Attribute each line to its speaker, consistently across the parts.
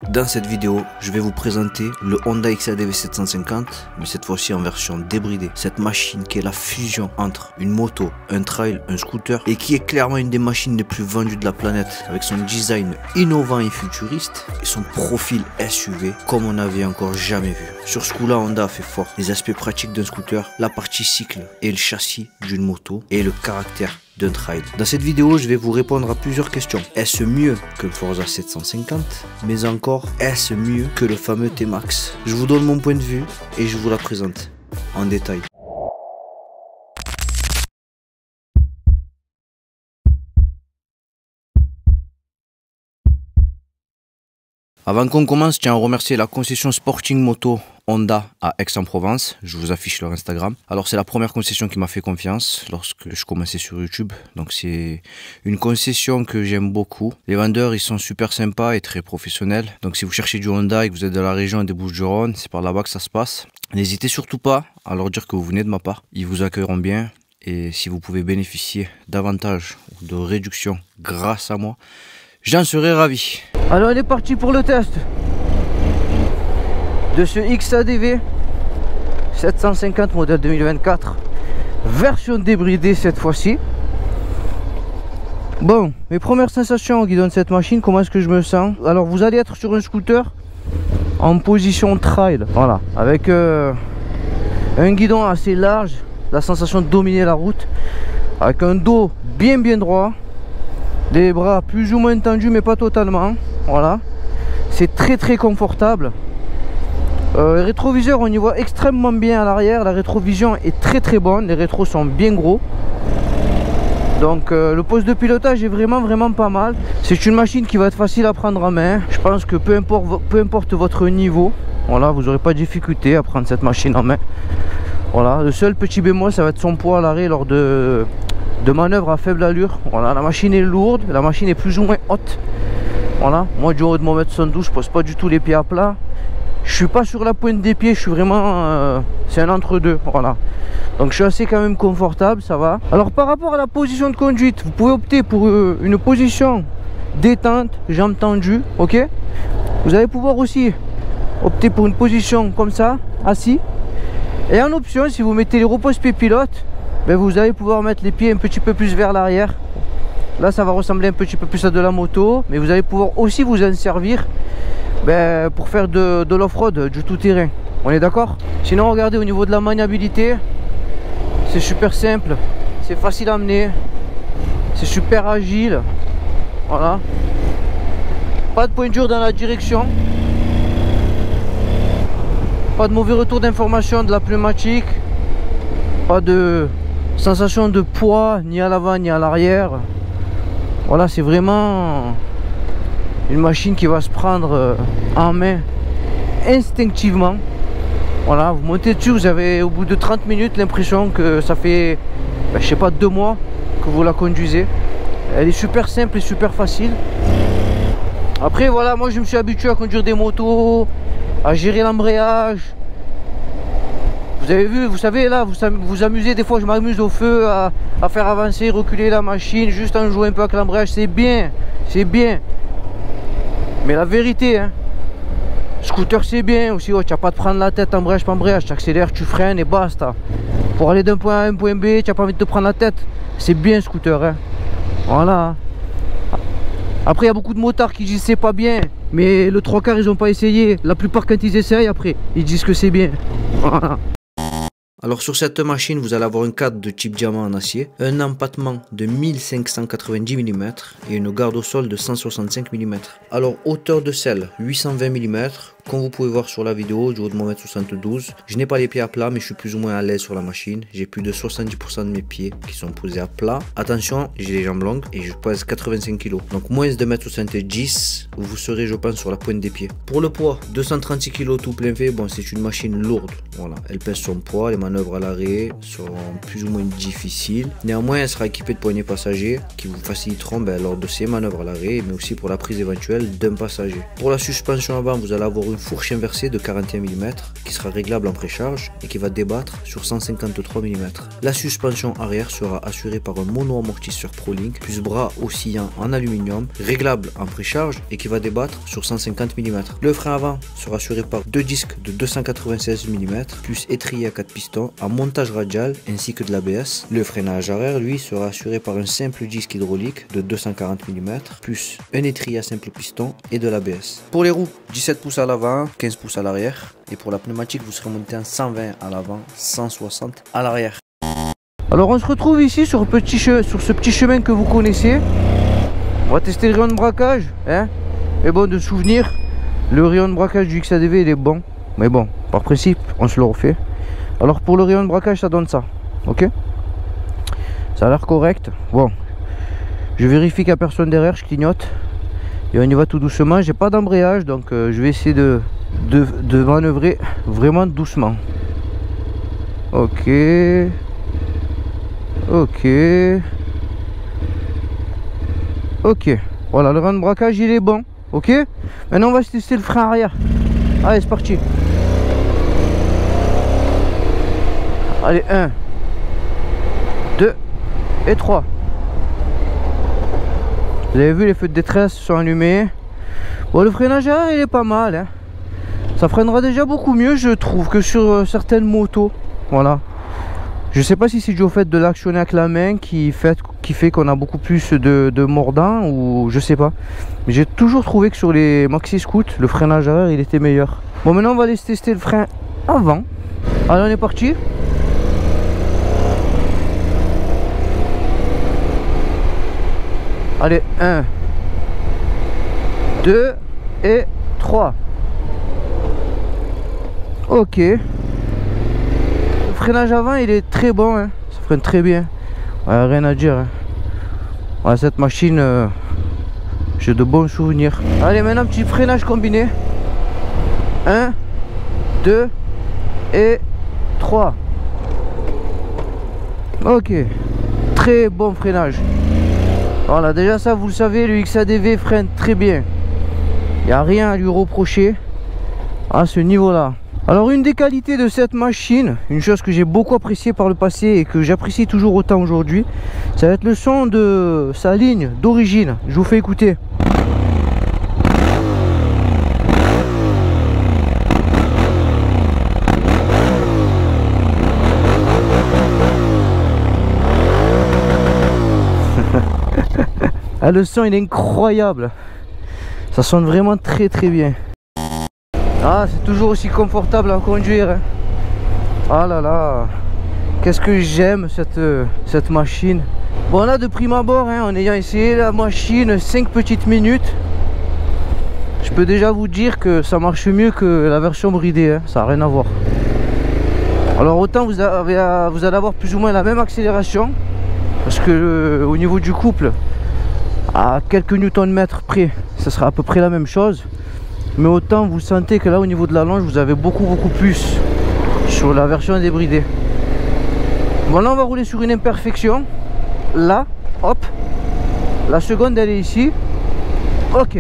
Speaker 1: Dans cette vidéo, je vais vous présenter le Honda XADV 750, mais cette fois-ci en version débridée. Cette machine qui est la fusion entre une moto, un trail, un scooter et qui est clairement une des machines les plus vendues de la planète, avec son design innovant et futuriste et son profil SUV comme on n'avait encore jamais vu. Sur ce coup-là, Honda a fait fort. Les aspects pratiques d'un scooter, la partie cycle et le châssis d'une moto et le caractère d'un trail. Dans cette vidéo, je vais vous répondre à plusieurs questions. Est-ce mieux que le Forza 750? Mais encore, est-ce mieux que le fameux T-Max? Je vous donne mon point de vue et je vous la présente en détail. Avant qu'on commence, je tiens à remercier la concession Sporting Moto Honda à Aix-en-Provence. Je vous affiche leur Instagram. Alors c'est la première concession qui m'a fait confiance lorsque je commençais sur YouTube. Donc c'est une concession que j'aime beaucoup. Les vendeurs ils sont super sympas et très professionnels. Donc si vous cherchez du Honda et que vous êtes de la région des Bouches-du-Rhône, c'est par là-bas que ça se passe. N'hésitez surtout pas à leur dire que vous venez de ma part. Ils vous accueilleront bien. Et si vous pouvez bénéficier davantage de réduction grâce à moi, j'en serais ravi.
Speaker 2: Alors on est parti pour le test de ce XADV 750 modèle 2024, version débridée cette fois-ci. Bon, mes premières sensations au guidon de cette machine, comment est-ce que je me sens? Alors vous allez être sur un scooter en position trail, voilà, avec un guidon assez large, la sensation de dominer la route, avec un dos bien droit, des bras plus ou moins tendus mais pas totalement, voilà, c'est très confortable. Les rétroviseurs on y voit extrêmement bien à l'arrière, la rétrovision est très bonne, les rétros sont bien gros, donc le poste de pilotage est vraiment pas mal. C'est une machine qui va être facile à prendre en main. Je pense que peu importe votre niveau, voilà, vous n'aurez pas de difficulté à prendre cette machine en main. Voilà, le seul petit bémol ça va être son poids à l'arrêt lors de manœuvre à faible allure. Voilà, la machine est lourde, la machine est plus ou moins haute. Voilà, moi du haut de mon mètre 72, je pose pas du tout les pieds à plat. Je suis pas sur la pointe des pieds, je suis vraiment c'est un entre-deux, voilà. Donc je suis assez quand même confortable, ça va. Alors par rapport à la position de conduite, vous pouvez opter pour une position détente, jambes tendues, ok. Vous allez pouvoir aussi opter pour une position comme ça, assis. Et en option, si vous mettez les repose-pieds pilote, ben vous allez pouvoir mettre les pieds un petit peu plus vers l'arrière. Là ça va ressembler un petit peu plus à de la moto, mais vous allez pouvoir aussi vous en servir pour faire de l'off-road, du tout-terrain. On est d'accord? Sinon regardez, au niveau de la maniabilité, c'est super simple, c'est facile à amener, c'est super agile. Voilà, pas de pointure dans la direction, pas de mauvais retour d'information de la pneumatique, pas de sensation de poids ni à l'avant ni à l'arrière. Voilà, c'est vraiment une machine qui va se prendre en main instinctivement. Voilà, vous montez dessus, vous avez au bout de 30 minutes l'impression que ça fait je sais pas 2 mois que vous la conduisez. Elle est super simple et super facile. Après voilà, moi je me suis habitué à conduire des motos, à gérer l'embrayage. Vous avez vu, vous savez là, vous amusez, des fois je m'amuse au feu à faire avancer, reculer la machine, juste en jouant un peu avec l'embrayage, c'est bien. Mais la vérité, hein, scooter c'est bien aussi, tu n'as pas de prendre la tête embrayage par embrayage, tu accélères, tu freines et basta. Pour aller d'un point A à un point B, tu n'as pas envie de te prendre la tête, c'est bien scooter, hein. Voilà. Après il y a beaucoup de motards qui disent c'est pas bien, mais le 3/4 ils ont pas essayé. La plupart quand ils essayent après, ils disent que c'est bien. Voilà.
Speaker 1: Alors sur cette machine, vous allez avoir un cadre de type diamant en acier, un empattement de 1590 mm et une garde au sol de 165 mm. Alors hauteur de selle 820 mm, comme vous pouvez voir sur la vidéo, du haut de mon mètre 72. Je n'ai pas les pieds à plat, mais je suis plus ou moins à l'aise sur la machine. J'ai plus de 70% de mes pieds qui sont posés à plat. Attention, j'ai les jambes longues et je pèse 85 kg. Donc moins de 1m70, vous serez je pense sur la pointe des pieds. Pour le poids, 236 kg tout plein fait, bon c'est une machine lourde. Voilà, elle pèse son poids, les manœuvres à l'arrêt seront plus ou moins difficiles. Néanmoins, elle sera équipée de poignées passagers qui vous faciliteront lors de ces manœuvres à l'arrêt, mais aussi pour la prise éventuelle d'un passager. Pour la suspension avant, vous allez avoir une fourche inversée de 41 mm qui sera réglable en précharge et qui va débattre sur 153 mm. La suspension arrière sera assurée par un mono-amortisseur ProLink plus bras oscillant en aluminium, réglable en précharge et qui va débattre sur 150 mm. Le frein avant sera assuré par deux disques de 296 mm plus étrier à 4 pistons à montage radial ainsi que de l'ABS. Le freinage arrière lui sera assuré par un simple disque hydraulique de 240 mm plus un étrier à simple piston et de l'ABS. Pour les roues, 17 pouces à l'avant, 15 pouces à l'arrière, et pour la pneumatique vous serez monté en 120 à l'avant, 160 à l'arrière.
Speaker 2: Alors on se retrouve ici sur ce petit chemin que vous connaissez. On va tester le rayon de braquage, hein. Et bon, de souvenir, le rayon de braquage du XADV il est bon, mais bon, par principe on se le refait. Alors pour le rayon de braquage ça donne ça, ok. Ça a l'air correct. Bon, je vérifie qu'il n'y a personne derrière, je clignote. Et on y va tout doucement. J'ai pas d'embrayage, donc je vais essayer de manœuvrer vraiment doucement. Ok. Ok. Ok. Voilà, le rayon de braquage il est bon. Ok. Maintenant on va tester le frein arrière. Allez, c'est parti. Allez, 1, 2 et 3. Vous avez vu, les feux de détresse sont allumés. Bon, le freinage arrière il est pas mal, hein. Ça freinera déjà beaucoup mieux je trouve que sur certaines motos. Voilà. Je sais pas si c'est dû au fait de l'actionner avec la main qui fait qu'on a beaucoup plus de mordant, ou je sais pas. Mais j'ai toujours trouvé que sur les maxi scouts le freinage arrière il était meilleur. Bon, maintenant on va aller tester le frein avant. Allez, on est parti. Allez, 1, 2 et 3. Ok. Le freinage avant il est très bon, hein. Ça freine très bien. Ouais, rien à dire, hein. Ouais, cette machine, j'ai de bons souvenirs. Allez, maintenant petit freinage combiné. 1, 2 et 3. Ok. Très bon freinage. Voilà, déjà ça vous le savez, le XADV freine très bien. Il n'y a rien à lui reprocher à ce niveau là. Alors une des qualités de cette machine, une chose que j'ai beaucoup appréciée par le passé et que j'apprécie toujours autant aujourd'hui, ça va être le son de sa ligne d'origine. Je vous fais écouter. Ah, le son il est incroyable. Ça sonne vraiment très très bien. Ah, c'est toujours aussi confortable à conduire, hein. Ah là là, qu'est-ce que j'aime cette machine. Bon là de prime abord, hein, en ayant essayé la machine 5 petites minutes, je peux déjà vous dire que ça marche mieux que la version bridée, hein. Ça n'a rien à voir. Alors autant vous allez avoir plus ou moins la même accélération, parce que au niveau du couple, à quelques newton-mètres près, ça sera à peu près la même chose. Mais autant vous sentez que là au niveau de la longe, vous avez beaucoup plus sur la version débridée. Bon, là on va rouler sur une imperfection. Là, hop, la seconde elle est ici. Ok,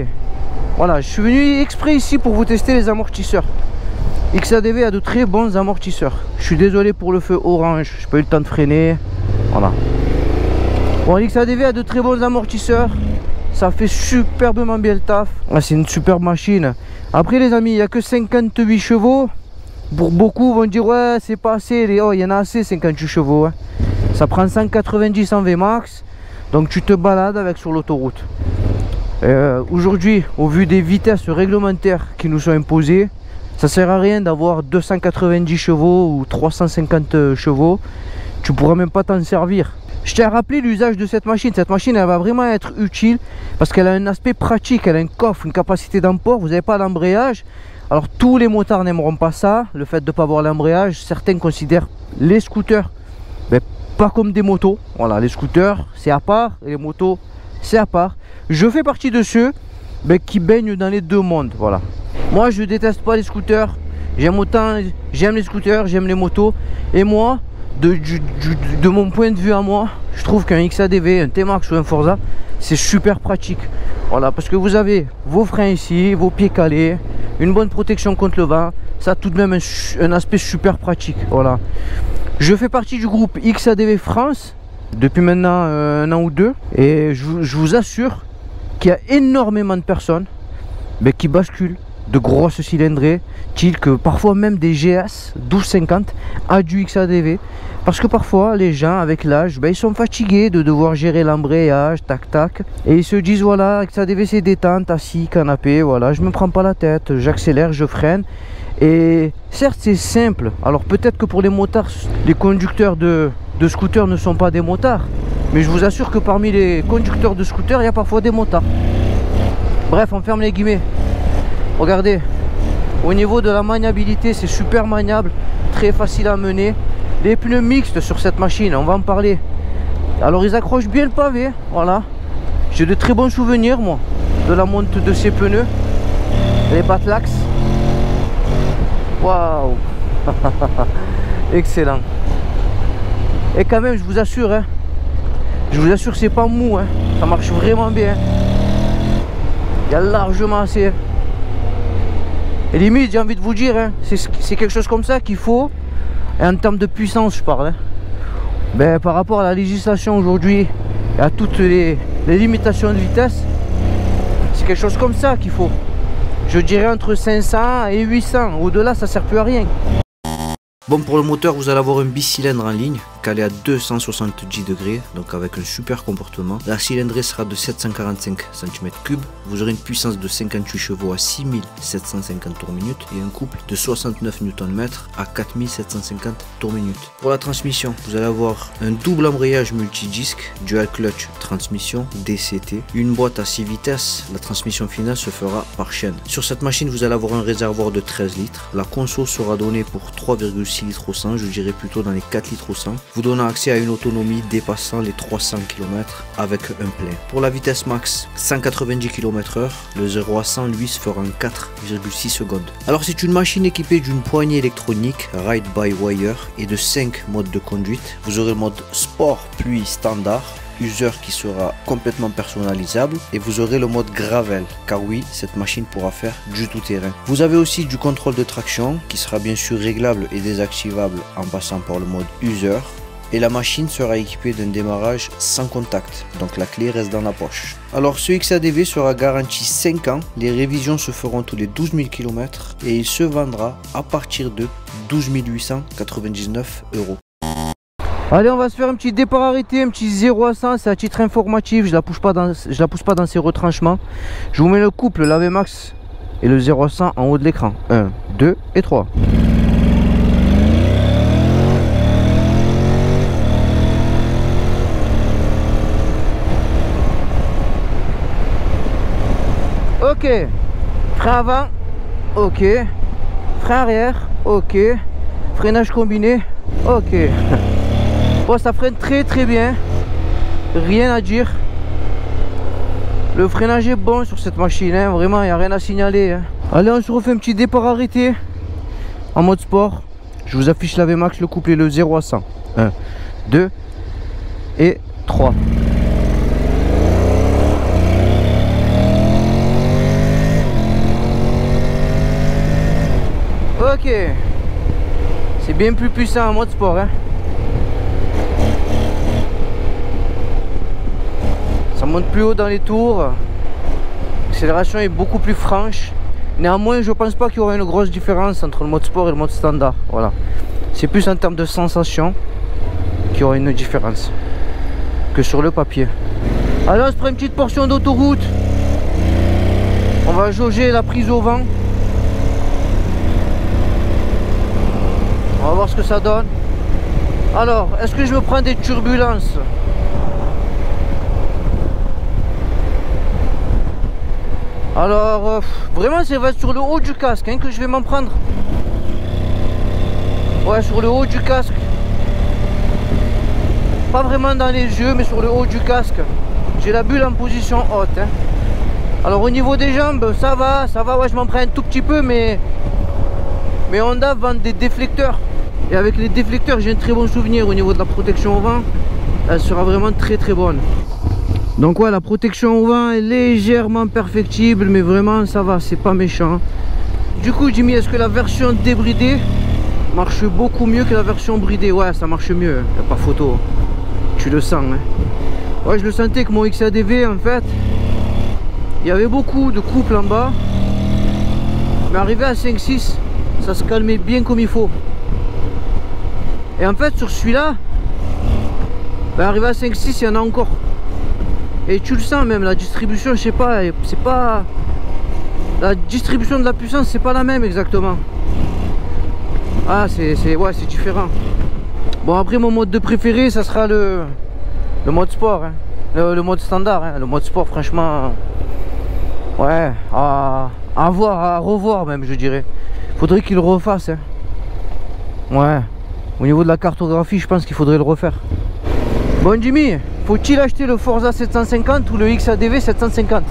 Speaker 2: voilà, je suis venu exprès ici pour vous tester les amortisseurs. XADV a de très bons amortisseurs. Je suis désolé pour le feu orange, j'ai pas eu le temps de freiner. Voilà. Bon, XADV a de très bons amortisseurs. Ça fait superbement bien le taf. Ah, c'est une superbe machine. Après les amis, il n'y a que 58 chevaux. Pour beaucoup vont dire ouais c'est pas assez. Oh, il y en a assez 58 chevaux, hein. Ça prend 190 en VMAX. Donc tu te balades avec sur l'autoroute. Aujourd'hui, au vu des vitesses réglementaires qui nous sont imposées, ça sert à rien d'avoir 290 chevaux ou 350 chevaux. Tu pourras même pas t'en servir. Je tiens à rappeler l'usage de cette machine. Cette machine elle va vraiment être utile parce qu'elle a un aspect pratique. Elle a un coffre, une capacité d'emport. Vous n'avez pas d'embrayage. Alors tous les motards n'aimeront pas ça, le fait de ne pas avoir l'embrayage. Certains considèrent les scooters pas comme des motos. Voilà, les scooters c'est à part et les motos c'est à part. Je fais partie de ceux qui baignent dans les deux mondes. Voilà. Moi je déteste pas les scooters. J'aime les scooters, j'aime les motos. Et moi, de mon point de vue à moi, je trouve qu'un XADV, un T-Max ou un Forza, c'est super pratique. Voilà, parce que vous avez vos freins ici, vos pieds calés, une bonne protection contre le vent. Ça a tout de même un aspect super pratique. Voilà. Je fais partie du groupe XADV France depuis maintenant un an ou deux. Et je vous assure qu'il y a énormément de personnes qui basculent de grosses cylindrées, telles que parfois même des GS 1250 à du XADV. Parce que parfois les gens avec l'âge, ils sont fatigués de devoir gérer l'embrayage, tac tac. Et ils se disent voilà, XADV c'est détente, assis, canapé, voilà, je me prends pas la tête, j'accélère, je freine. Et certes c'est simple, alors peut-être que pour les motards, les conducteurs de scooters ne sont pas des motards. Mais je vous assure que parmi les conducteurs de scooters, il y a parfois des motards. Bref, on ferme les guillemets. Regardez, au niveau de la maniabilité, c'est super maniable, très facile à mener. Les pneus mixtes sur cette machine, on va en parler. Alors ils accrochent bien le pavé, voilà. J'ai de très bons souvenirs moi de la monte de ces pneus. Les Batlax. Waouh. Excellent. Et quand même, je vous assure, hein, c'est pas mou, hein. Ça marche vraiment bien. Il y a largement assez. Et limite, j'ai envie de vous dire, hein, c'est quelque chose comme ça qu'il faut. Et en termes de puissance, je parle. Hein. Par rapport à la législation aujourd'hui et à toutes les limitations de vitesse, c'est quelque chose comme ça qu'il faut. Je dirais entre 500 et 800. Au-delà, ça sert plus à rien.
Speaker 1: Bon, pour le moteur, vous allez avoir un bicylindre en ligne calé à 270 degrés, donc avec un super comportement. La cylindrée sera de 745 cm3. Vous aurez une puissance de 58 chevaux à 6750 tours minute et un couple de 69 Nm à 4750 tours minute. Pour la transmission, vous allez avoir un double embrayage multidisque, dual clutch transmission, DCT, une boîte à 6 vitesses. La transmission finale se fera par chaîne. Sur cette machine, vous allez avoir un réservoir de 13 litres. La conso sera donnée pour 3,6 litres au 100, je dirais plutôt dans les 4 litres au 100, vous donnant accès à une autonomie dépassant les 300 km avec un plein. Pour la vitesse max, 190 km/h, le 0 à 100 lui se fera en 4,6 secondes. Alors c'est une machine équipée d'une poignée électronique Ride by Wire et de 5 modes de conduite. Vous aurez le mode sport pluie standard, user qui sera complètement personnalisable, et vous aurez le mode gravel, car oui, cette machine pourra faire du tout-terrain. Vous avez aussi du contrôle de traction qui sera bien sûr réglable et désactivable en passant par le mode user, et la machine sera équipée d'un démarrage sans contact, donc la clé reste dans la poche. Alors ce XADV sera garanti 5 ans, les révisions se feront tous les 12 000 km et il se vendra à partir de 12 899 €.
Speaker 2: Allez, on va se faire un petit départ arrêté, un petit 0 à 100, c'est à titre informatif, je la pousse pas dans ses retranchements. Je vous mets le couple, l'AVMAX et le 0 à 100 en haut de l'écran. 1, 2 et 3. Ok, frein avant, ok, frein arrière, ok, freinage combiné, ok. Bon, ça freine très bien, rien à dire. Le freinage est bon sur cette machine, hein. Vraiment il n'y a rien à signaler, hein. Allez, on se refait un petit départ arrêté en mode sport. Je vous affiche la VMAX, le couple et le 0 à 100. 1, 2 et 3. Ok, c'est bien plus puissant en mode sport, hein. Ça monte plus haut dans les tours, l'accélération est beaucoup plus franche. Néanmoins, je pense pas qu'il y aura une grosse différence entre le mode sport et le mode standard. Voilà, c'est plus en termes de sensation qu'il y aura une différence que sur le papier. Alors, on se prend une petite portion d'autoroute. On va jauger la prise au vent. On va voir ce que ça donne. Alors, est-ce que je me prends des turbulences? Alors, vraiment, ça va être sur le haut du casque, hein, que je vais m'en prendre. Ouais, sur le haut du casque. Pas vraiment dans les yeux, mais sur le haut du casque. J'ai la bulle en position haute, hein. Alors, au niveau des jambes, ça va, ouais, je m'en prends un tout petit peu, mais Honda vend des déflecteurs. Et avec les déflecteurs, j'ai un très bon souvenir au niveau de la protection au vent. Elle sera vraiment très bonne. Donc ouais, la protection au vent est légèrement perfectible, mais vraiment ça va, c'est pas méchant. Du coup Jimmy, est-ce que la version débridée marche beaucoup mieux que la version bridée? Ouais, ça marche mieux, y a pas photo. Tu le sens, hein. Ouais, je le sentais que mon XADV, en fait, il y avait beaucoup de couple en bas. Mais arrivé à 5-6, ça se calmait bien comme il faut. Et en fait, sur celui-là, ben, arrivé à 5-6, il y en a encore. Et tu le sens même, la distribution, je sais pas, c'est pas... La distribution de la puissance, c'est pas la même exactement. Ah, ouais, c'est différent. Bon, après, mon mode de préféré, ça sera le mode sport, hein. Le mode standard, hein. Le mode sport, franchement, ouais, à voir, à revoir même, je dirais. Faudrait qu'il le refasse, hein. Ouais, au niveau de la cartographie, je pense qu'il faudrait le refaire. Bon Jimmy, faut-il acheter le Forza 750 ou le XADV 750?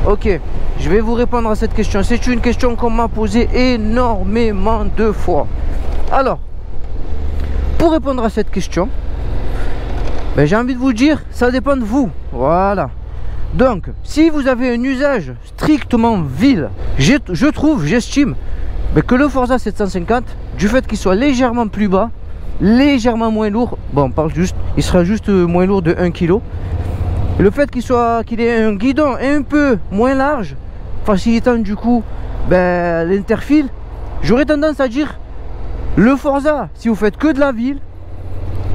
Speaker 2: Ok, je vais vous répondre à cette question. C'est une question qu'on m'a posée énormément de fois. Alors, pour répondre à cette question, ben, j'ai envie de vous dire, ça dépend de vous. Voilà. Donc, si vous avez un usage strictement ville, j'estime ben, que le Forza 750, du fait qu'il soit légèrement plus bas, légèrement moins lourd, bon, on parle juste, il sera juste moins lourd de 1 kg. Le fait qu'il ait un guidon un peu moins large, facilitant du coup ben, l'interfile, j'aurais tendance à dire le Forza si vous faites que de la ville.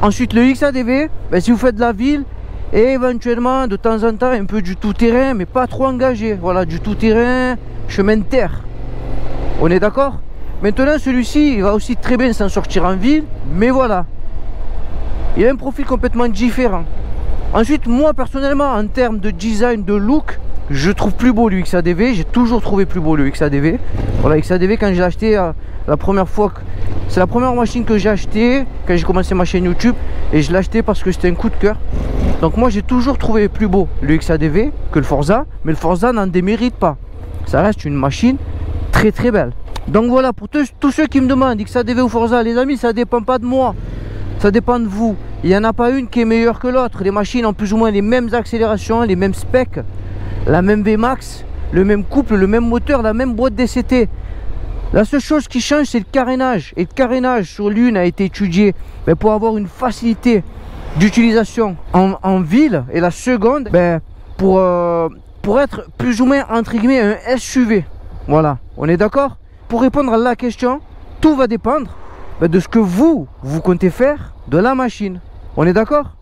Speaker 2: Ensuite le XADV ben, si vous faites de la ville et éventuellement de temps en temps un peu du tout-terrain, mais pas trop engagé. Voilà, du tout-terrain, chemin de terre. On est d'accord? Maintenant celui-ci il va aussi très bien s'en sortir en ville, mais voilà, il a un profil complètement différent. Ensuite, moi personnellement, en termes de design, de look, je trouve plus beau le XADV. J'ai toujours trouvé plus beau le XADV. Voilà, XADV, quand j'ai acheté la première fois, c'est la première machine que j'ai acheté quand j'ai commencé ma chaîne YouTube. Et je l'ai acheté parce que c'était un coup de cœur. Donc moi, j'ai toujours trouvé plus beau le XADV que le Forza. Mais le Forza n'en démérite pas. Ça reste une machine très très belle. Donc voilà, pour tous ceux qui me demandent XADV ou Forza, les amis, ça dépend pas de moi. Ça dépend de vous. Il n'y en a pas une qui est meilleure que l'autre. Les machines ont plus ou moins les mêmes accélérations, les mêmes specs, la même VMAX, le même couple, le même moteur, la même boîte DCT. La seule chose qui change, c'est le carénage. Et le carénage sur l'une a été étudié ben, pour avoir une facilité d'utilisation en ville. Et la seconde, ben, pour être plus ou moins entre guillemets un SUV. Voilà, on est d'accord? Pour répondre à la question, tout va dépendre ben, de ce que vous comptez faire de la machine. On est d'accord?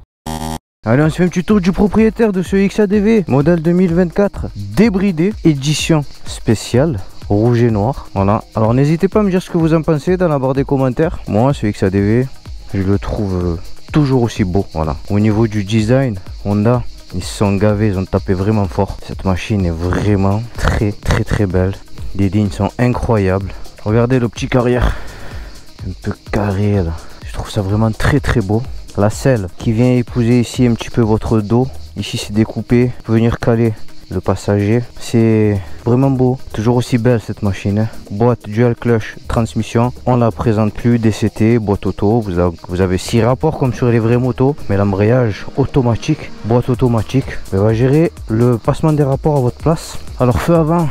Speaker 2: Allez, on se fait un petit tour du propriétaire de ce XADV modèle 2024 débridé, édition spéciale rouge et noir. Voilà, alors n'hésitez pas à me dire ce que vous en pensez dans la barre des commentaires. Moi ce XADV, je le trouve toujours aussi beau. Voilà, au niveau du design, Honda, ils se sont gavés, ils ont tapé vraiment fort. Cette machine est vraiment très très très belle. Les lignes sont incroyables. Regardez le petit carrière, un peu carré là. Je trouve ça vraiment très très beau. La selle qui vient épouser ici un petit peu votre dos. Ici c'est découpé pour venir caler le passager. C'est vraiment beau. Toujours aussi belle cette machine, hein. Boîte dual clutch transmission. On la présente plus. DCT, boîte auto. Vous avez 6 rapports comme sur les vraies motos. Mais l'embrayage automatique. Boîte automatique. Elle va gérer le passement des rapports à votre place. Alors feu avant,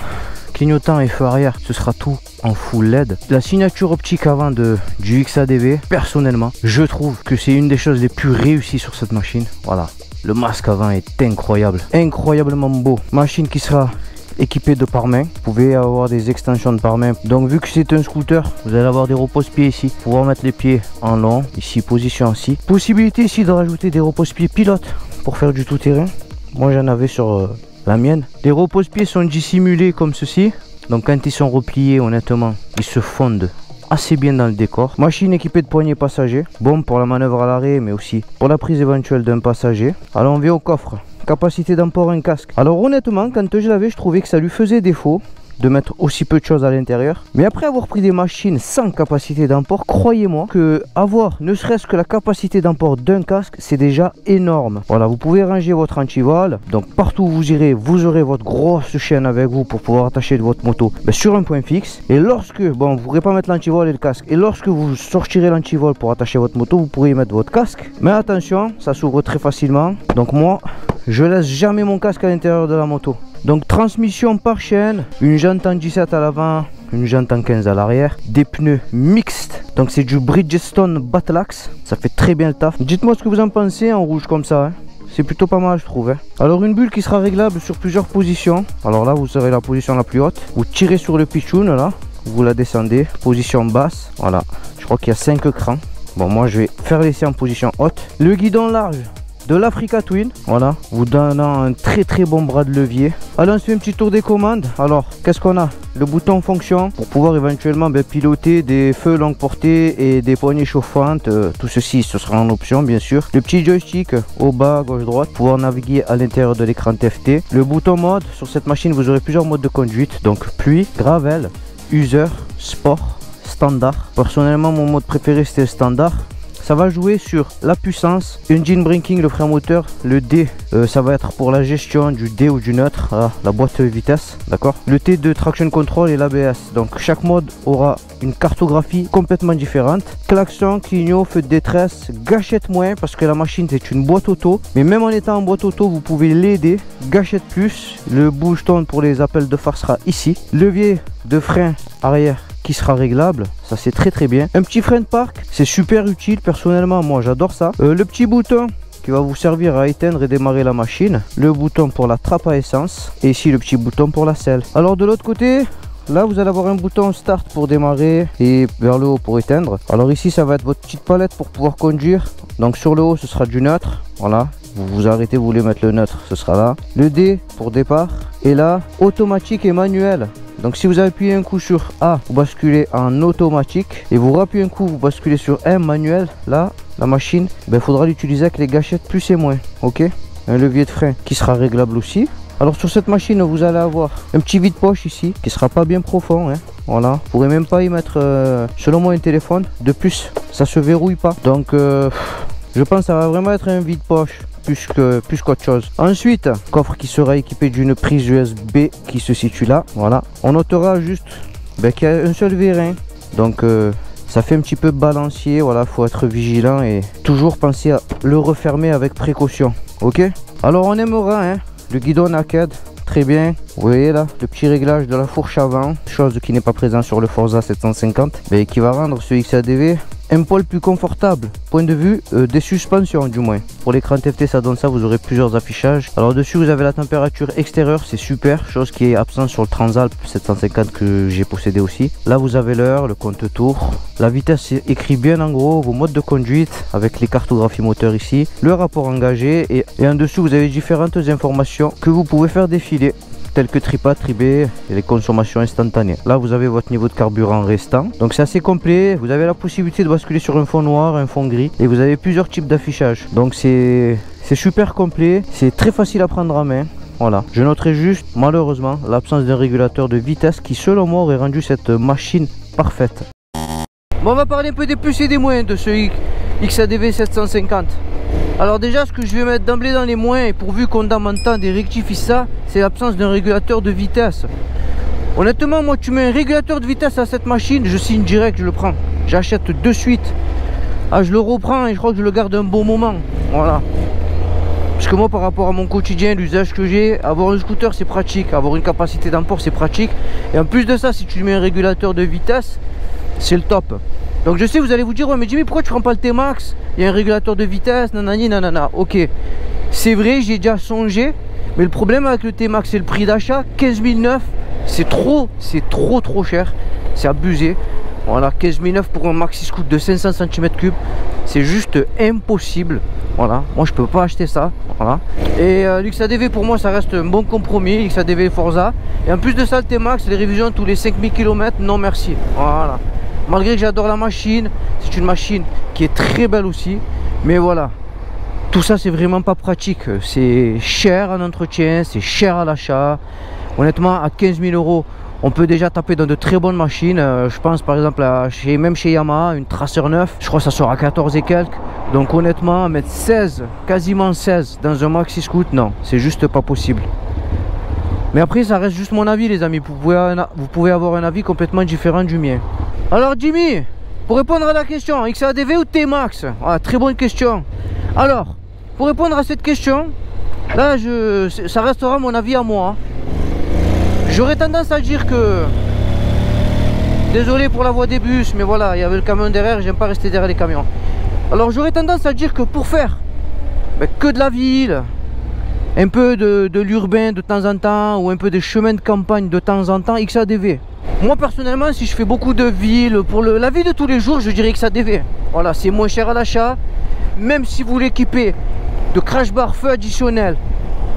Speaker 2: clignotant et feu arrière, ce sera tout en full LED. La signature optique avant du XADV, personnellement, je trouve que c'est une des choses les plus réussies sur cette machine. Voilà, le masque avant est incroyable, incroyablement beau. Machine qui sera équipée de pare-main. Vous pouvez avoir des extensions de pare-main. Donc vu que c'est un scooter, vous allez avoir des repose-pieds ici. Pouvoir mettre les pieds en long, ici position assis. Possibilité ici de rajouter des repose-pieds pilotes pour faire du tout-terrain. Moi j'en avais sur la mienne. Les repose-pieds sont dissimulés comme ceci. Donc quand ils sont repliés, honnêtement, ils se fondent assez bien dans le décor. Machine équipée de poignées passagers. Bon pour la manœuvre à l'arrêt, mais aussi pour la prise éventuelle d'un passager. Alors on vient au coffre. Capacité d'emport un casque. Alors honnêtement, quand je l'avais, je trouvais que ça lui faisait défaut de mettre aussi peu de choses à l'intérieur. Mais après avoir pris des machines sans capacité d'emport, croyez-moi que avoir ne serait-ce que la capacité d'emport d'un casque, c'est déjà énorme. Voilà, vous pouvez ranger votre antivol. Donc partout où vous irez, vous aurez votre grosse chaîne avec vous pour pouvoir attacher votre moto sur un point fixe. Et lorsque, bon, vous ne pourrez pas mettre l'antivol et le casque. Et lorsque vous sortirez l'antivol pour attacher votre moto, vous pourrez mettre votre casque. Mais attention, ça s'ouvre très facilement. Donc moi, je laisse jamais mon casque à l'intérieur de la moto. Donc transmission par chaîne, une jante en 17 à l'avant, une jante en 15 à l'arrière, des pneus mixtes, donc c'est du Bridgestone Battlax, ça fait très bien le taf. Dites-moi ce que vous en pensez en rouge comme ça, hein. C'est plutôt pas mal je trouve, hein. Alors une bulle qui sera réglable sur plusieurs positions. Alors là vous aurez la position la plus haute, vous tirez sur le pitchoun là, vous la descendez, position basse, voilà, je crois qu'il y a 5 crans. Bon moi je vais faire l'essai en position haute. Le guidon large de l'Africa Twin, voilà, vous donnant un très bon bras de levier. Allez, on se fait un petit tour des commandes. Alors qu'est-ce qu'on a? Le bouton fonction pour pouvoir éventuellement piloter des feux longue portée et des poignées chauffantes, tout ceci ce sera en option bien sûr. Le petit joystick au bas gauche droite pour pouvoir naviguer à l'intérieur de l'écran TFT. Le bouton mode, sur cette machine vous aurez plusieurs modes de conduite, donc pluie, gravel, user, sport, standard. Personnellement mon mode préféré c'était le standard. Ça va jouer sur la puissance, engine braking, le frein moteur, le D, ça va être pour la gestion du D ou du neutre, voilà, la boîte vitesse, d'accord. Le T de traction control et l'ABS, donc chaque mode aura une cartographie complètement différente. Klaxon, clignot, feu de détresse, gâchette moins parce que la machine c'est une boîte auto, mais même en étant en boîte auto vous pouvez l'aider. Gâchette plus, le bouge-tourne pour les appels de phare sera ici. Levier de frein arrière qui sera réglable, ça c'est très bien. Un petit frein de parc, c'est super utile, personnellement moi j'adore ça. Le petit bouton qui va vous servir à éteindre et démarrer la machine, le bouton pour la trappe à essence et ici le petit bouton pour la selle. Alors de l'autre côté, là vous allez avoir un bouton start pour démarrer et vers le haut pour éteindre. Alors ici ça va être votre petite palette pour pouvoir conduire, donc sur le haut ce sera du neutre, voilà. Vous vous arrêtez, vous voulez mettre le neutre, ce sera là. Le D pour départ. Et là, automatique et manuel. Donc si vous appuyez un coup sur A, vous basculez en automatique. Et vous rappuyez un coup, vous basculez sur M manuel. Là, la machine, il faudra l'utiliser avec les gâchettes plus et moins. Ok. Un levier de frein qui sera réglable aussi. Alors sur cette machine, vous allez avoir un petit vide-poche ici, qui sera pas bien profond, hein. Voilà, vous pourrez même pas y mettre, selon moi, un téléphone. De plus, ça se verrouille pas. Donc, je pense que ça va vraiment être un vide-poche plus qu'autre chose. Ensuite, coffre qui sera équipé d'une prise USB qui se situe là. Voilà. On notera juste qu'il y a un seul vérin. Donc ça fait un petit peu balancier. Voilà, faut être vigilant et toujours penser à le refermer avec précaution. Ok. Alors on aimera le guidon naked. Très bien, vous voyez là le petit réglage de la fourche avant, chose qui n'est pas présent sur le Forza 750, mais qui va rendre ce XADV un poil plus confortable, point de vue des suspensions du moins. Pour l'écran TFT ça donne ça, vous aurez plusieurs affichages. Alors dessus vous avez la température extérieure, c'est super, chose qui est absente sur le Transalp 750 que j'ai possédé aussi. Là vous avez l'heure, le compte tour, la vitesse c'est écrit bien en gros, vos modes de conduite avec les cartographies moteurs ici, le rapport engagé et en dessous vous avez différentes informations que vous pouvez faire défiler, tels que trip A, trip B et les consommations instantanées. Là vous avez votre niveau de carburant restant, donc c'est assez complet. Vous avez la possibilité de basculer sur un fond noir, un fond gris et vous avez plusieurs types d'affichage, donc c'est super complet, c'est très facile à prendre en main. Voilà, je noterai juste malheureusement l'absence d'un régulateur de vitesse qui selon moi aurait rendu cette machine parfaite. Bon, on va parler un peu des plus et des moins de ce XADV 750. Alors déjà ce que je vais mettre d'emblée dans les moins, et pourvu qu'on m'entende et rectifie ça, c'est l'absence d'un régulateur de vitesse. Honnêtement moi tu mets un régulateur de vitesse à cette machine, je signe direct, je le prends. J'achète de suite. Ah, je le reprends et je crois que je le garde un bon moment. Voilà. Parce que moi par rapport à mon quotidien, l'usage que j'ai, avoir un scooter c'est pratique, avoir une capacité d'emport c'est pratique. Et en plus de ça, si tu mets un régulateur de vitesse, c'est le top. Donc je sais, vous allez vous dire, ouais mais Jimmy pourquoi tu prends pas le T-Max? Il y a un régulateur de vitesse, nanani nanana. Ok, c'est vrai, j'y ai déjà songé. Mais le problème avec le T-Max c'est le prix d'achat, 15 900, c'est trop cher. C'est abusé. Voilà, 15 900 pour un maxi scoot de 500 cm3, c'est juste impossible. Voilà, moi je peux pas acheter ça. Voilà. Et l'XADV pour moi ça reste un bon compromis, XADV Forza. Et en plus de ça, le T-Max, les révisions tous les 5000 km, non merci. Voilà. Malgré que j'adore la machine, c'est une machine qui est très belle aussi. Mais voilà, tout ça c'est vraiment pas pratique. C'est cher en entretien, c'est cher à l'achat. Honnêtement, à 15 000 €, on peut déjà taper dans de très bonnes machines. Je pense par exemple à même chez Yamaha, une Tracer 9, je crois que ça sera 14 et quelques. Donc honnêtement, mettre 16, quasiment 16 dans un maxi scoot, non, c'est juste pas possible. Mais après ça reste juste mon avis les amis, vous pouvez avoir un avis complètement différent du mien. Alors Jimmy, pour répondre à la question, XADV ou T-Max? Ah, très bonne question. Alors, pour répondre à cette question, là ça restera mon avis à moi. J'aurais tendance à dire que Désolé pour la voie des bus, mais voilà, il y avait le camion derrière, j'aime pas rester derrière les camions. Alors j'aurais tendance à dire que pour faire que de la ville, un peu de l'urbain de temps en temps, ou un peu des chemins de campagne de temps en temps, XADV. Moi personnellement, si je fais beaucoup de ville, pour la vie de tous les jours, je dirais XADV. Voilà, c'est moins cher à l'achat, même si vous l'équipez de crash bar, feu additionnel,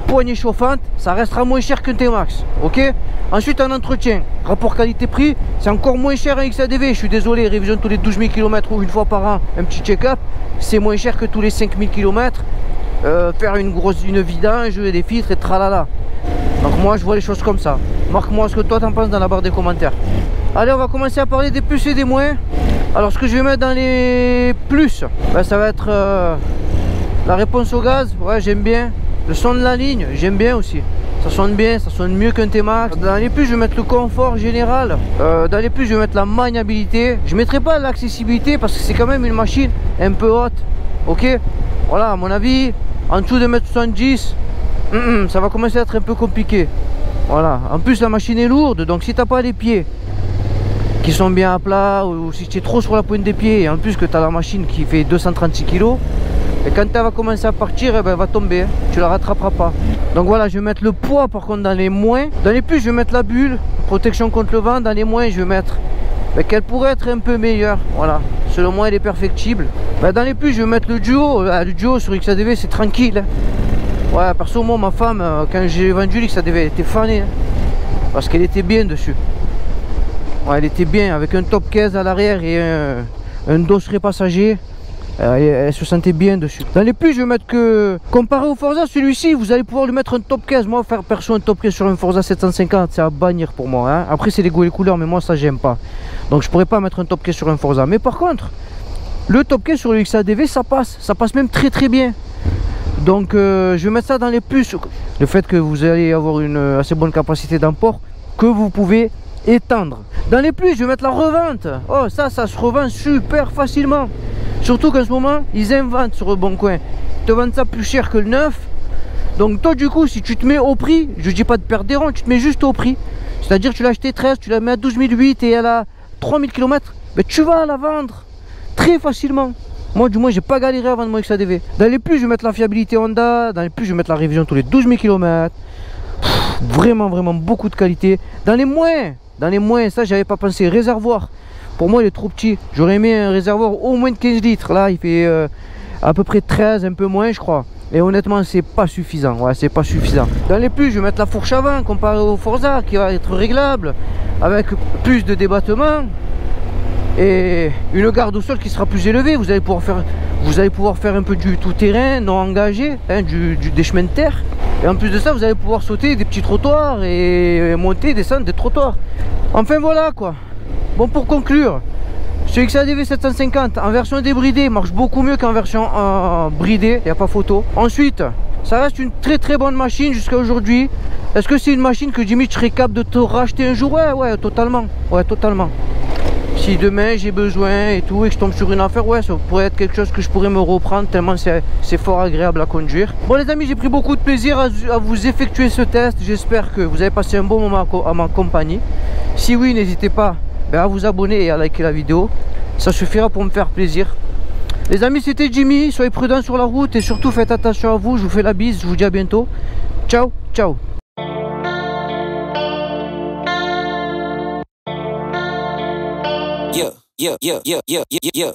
Speaker 2: poignée chauffante, ça restera moins cher qu'un T-Max, ok. Ensuite en entretien, rapport qualité-prix, c'est encore moins cher un XADV. Je suis désolé, révision tous les 12 000 km ou une fois par an, un petit check-up, c'est moins cher que tous les 5 000 km. Faire une vidange, des filtres et tralala. Donc moi je vois les choses comme ça. Marque-moi ce que toi t'en penses dans la barre des commentaires. Allez, on va commencer à parler des plus et des moins. Alors ce que je vais mettre dans les plus, ben, ça va être la réponse au gaz. Ouais, j'aime bien. Le son de la ligne, j'aime bien aussi. Ça sonne bien, ça sonne mieux qu'un T-Max. Dans les plus, je vais mettre le confort général. Dans les plus, je vais mettre la maniabilité. Je ne mettrai pas l'accessibilité parce que c'est quand même une machine un peu haute. Ok, voilà, à mon avis, en dessous de 1m70, ça va commencer à être un peu compliqué. Voilà, en plus la machine est lourde, donc si tu n'as pas les pieds qui sont bien à plat, ou si tu es trop sur la pointe des pieds, et en plus que tu as la machine qui fait 236 kg, et quand elle va commencer à partir, eh ben, elle va tomber, hein. Tu la rattraperas pas. Donc voilà, je vais mettre le poids par contre dans les moins. Dans les plus, je vais mettre la bulle, protection contre le vent. Dans les moins, je vais mettre qu'elle pourrait être un peu meilleure. Voilà, selon moi, elle est perfectible. Dans les plus, je vais mettre le duo. Le duo sur XADV, c'est tranquille, hein. Ouais, perso, moi, ma femme, quand j'ai vendu l'XADV, elle était fanée, hein, parce qu'elle était bien dessus. Ouais, elle était bien, avec un top 15 à l'arrière et un dosseret passager. Elle se sentait bien dessus. Dans les plus, je vais mettre que, comparé au Forza, celui-ci, vous allez pouvoir lui mettre un top 15. Moi, faire perso un top 15 sur un Forza 750, c'est à bannir pour moi, hein. Après, c'est les goûts et les couleurs, mais moi, ça, j'aime pas. Donc, je pourrais pas mettre un top 15 sur un Forza. Mais par contre, le top 15 sur le XADV, ça passe même très très bien. Donc, je vais mettre ça dans les plus. Le fait que vous allez avoir une assez bonne capacité d'emport que vous pouvez étendre. Dans les plus, je vais mettre la revente. Oh, ça se revend super facilement. Surtout qu'en ce moment, ils inventent sur le bon coin. Ils te vendent ça plus cher que le neuf. Donc toi, du coup, si tu te mets au prix, je dis pas de perdre des ronds, tu te mets juste au prix. C'est-à-dire que tu l'as acheté 13, tu la mets à 12 008 et elle a 3000 km. Mais tu vas la vendre très facilement. Moi, du moins, j'ai pas galéré à vendre mon XADV. Dans les plus, je vais mettre la fiabilité Honda. Dans les plus, je vais mettre la révision tous les 12 000 km. Vraiment, vraiment beaucoup de qualité. Dans les moins, ça, j'avais pas pensé. Réservoir. Pour moi, il est trop petit. J'aurais aimé un réservoir au moins de 15 litres. Là, il fait à peu près 13, un peu moins, je crois. Et honnêtement, c'est pas suffisant. Ouais, c'est pas suffisant. Dans les plus, je vais mettre la fourche avant comparé au Forza qui va être réglable avec plus de débattement et une garde au sol qui sera plus élevée. Vous allez pouvoir faire un peu du tout-terrain non engagé, hein, des chemins de terre. Et en plus de ça, vous allez pouvoir sauter des petits trottoirs et monter, descendre des trottoirs. Enfin voilà quoi. Bon, pour conclure, ce XADV 750 en version débridée marche beaucoup mieux qu'en version bridée, il n'y a pas photo. Ensuite, ça reste une très très bonne machine jusqu'à aujourd'hui. Est-ce que c'est une machine que Jimmy, tu serais capable de te racheter un jour? Ouais, totalement. Ouais, totalement. Si demain j'ai besoin et tout et que je tombe sur une affaire, ouais, ça pourrait être quelque chose que je pourrais me reprendre tellement c'est fort agréable à conduire. Bon les amis, j'ai pris beaucoup de plaisir à vous effectuer ce test. J'espère que vous avez passé un bon moment à ma compagnie. Si oui, n'hésitez pas à vous abonner et à liker la vidéo, ça suffira pour me faire plaisir. Les amis, c'était Jimmy, soyez prudents sur la route et surtout faites attention à vous. Je vous fais la bise, je vous dis à bientôt. Ciao, ciao.
Speaker 3: Yeah.